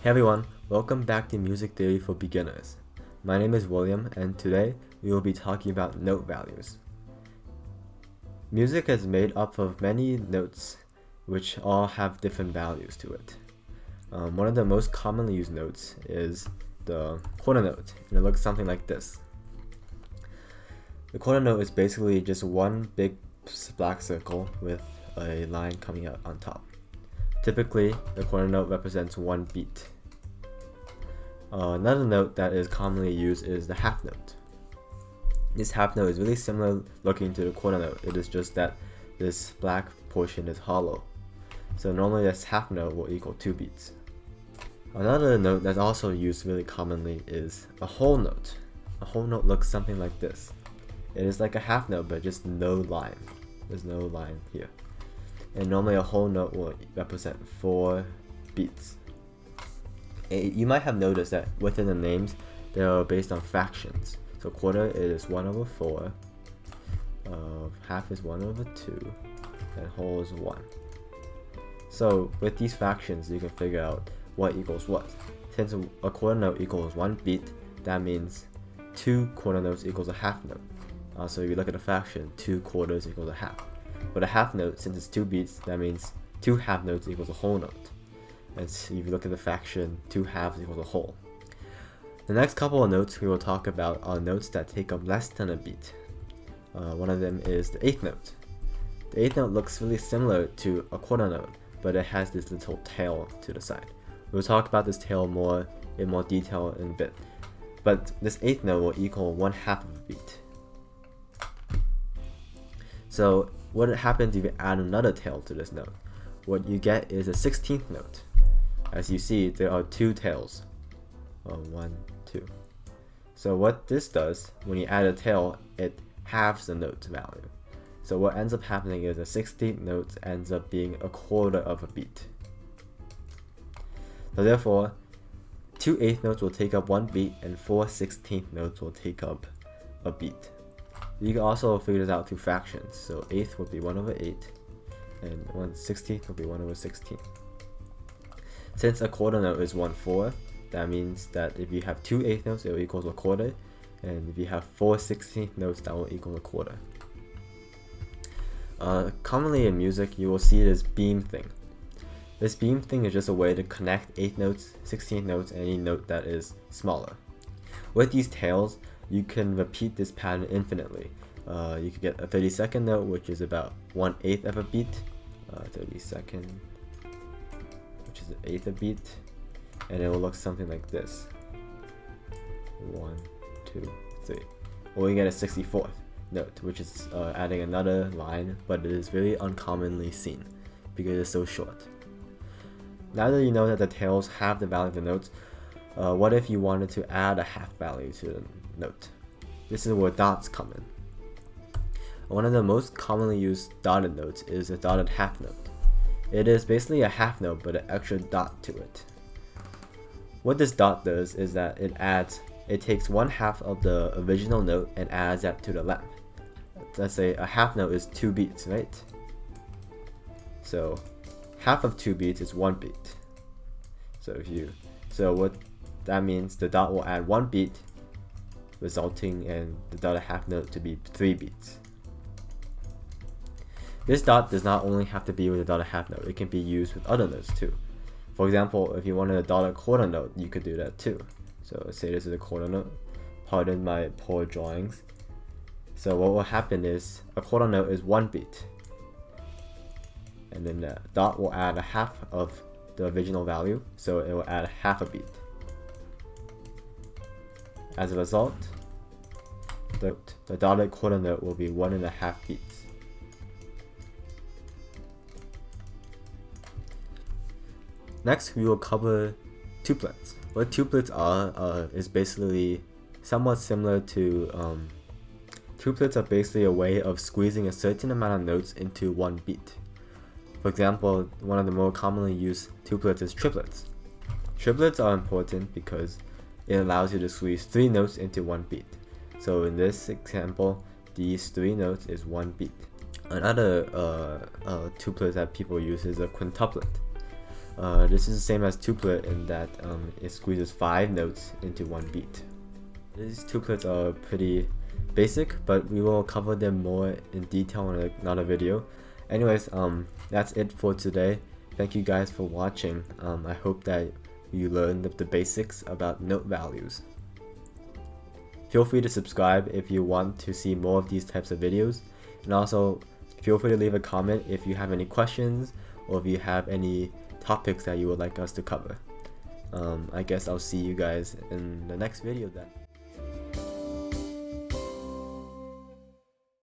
Hey everyone, welcome back to Music Theory for Beginners. My name is William, and today we will be talking about note values. Music is made up of many notes which all have different values to it. One of the most commonly used notes is the quarter note, and it looks something like this. The quarter note is basically just one big black circle with a line coming out on top. Typically, the quarter note represents one beat. Another note that is commonly used is the half note. This half note is really similar looking to the quarter note. It is just that this black portion is hollow. So normally this half note will equal 2 beats. Another note that's also used really commonly is a whole note. A whole note looks something like this. It is like a half note but just no line. There's no line here. And normally a whole note will represent 4 beats. You might have noticed that within the names, they are based on fractions. So quarter is 1/4, half is 1/2, and whole is 1. So with these fractions, you can figure out what equals what. Since a quarter note equals 1 beat, that means 2 quarter notes equals a half note. So if you look at the fraction, 2 quarters equals a half. But a half note, since it's 2 beats, that means 2 half notes equals a whole note. And if you look at the fraction, 2 halves equals a whole. The next couple of notes we will talk about are notes that take up less than a beat. One of them is the 8th note. The 8th note looks really similar to a quarter note, but it has this little tail to the side. We'll talk about this tail in more detail in a bit. But this 8th note will equal 1/2 of a beat. So what happens if you add another tail to this note? What you get is a 16th note. As you see, there are 2 tails. 1, 2. So what this does, when you add a tail, it halves the note value. So what ends up happening is a 16th note ends up being a quarter of a beat. So therefore, 2 8th notes will take up 1 beat, and 4 16th notes will take up a beat. You can also figure this out through fractions. So 8th would be 1/8, and 1/16th will be 1/16. Since a quarter note is 1/4, that means that if you have 2 8th notes, it will equal a quarter, and if you have 4 16th notes, that will equal a quarter. Commonly in music, you will see this beam thing. This beam thing is just a way to connect 8th notes, 16th notes, and any note that is smaller. With these tails, you can repeat this pattern infinitely. You could get a 30-second note, which is about 1/8 of a beat. 30-second, which is 1/8 a beat, and it will look something like this. 1, 2, 3. Or you get a 64th note, which is adding another line, but it is very uncommonly seen because it's so short. Now that you know that the tails have the value of the notes, what if you wanted to add a half value to the note? This is where dots come in. One of the most commonly used dotted notes is a dotted half note. It is basically a half note but an extra dot to it. What this dot does is that it takes 1/2 of the original note and adds that to the length. Let's say a half note is 2 beats, right? So half of 2 beats is 1 beat. So what that means, the dot will add 1 beat, resulting in the dotted half note to be 3 beats. This dot does not only have to be with a dotted half note, it can be used with other notes too. For example, if you wanted a dotted quarter note, you could do that too. So let's say this is a quarter note. Pardon my poor drawings. So what will happen is a quarter note is 1 beat. And then the dot will add a half of the original value, so it will add half a beat. As a result, the dotted quarter note will be 1.5 beats. Next, we will cover tuplets. What tuplets are is basically somewhat similar to tuplets are basically a way of squeezing a certain amount of notes into 1 beat. For example, one of the more commonly used tuplets is triplets. Triplets are important because it allows you to squeeze 3 notes into 1 beat. So in this example, these 3 notes is 1 beat. Another tuplet that people use is a quintuplet. This is the same as tuplet in that it squeezes 5 notes into one beat. These tuplets are pretty basic, but we will cover them more in detail in another video. Anyways, that's it for today. Thank you guys for watching. I hope that you learned the basics about note values. Feel free to subscribe if you want to see more of these types of videos, and also feel free to leave a comment if you have any questions or if you have any topics that you would like us to cover. I guess I'll see you guys in the next video then.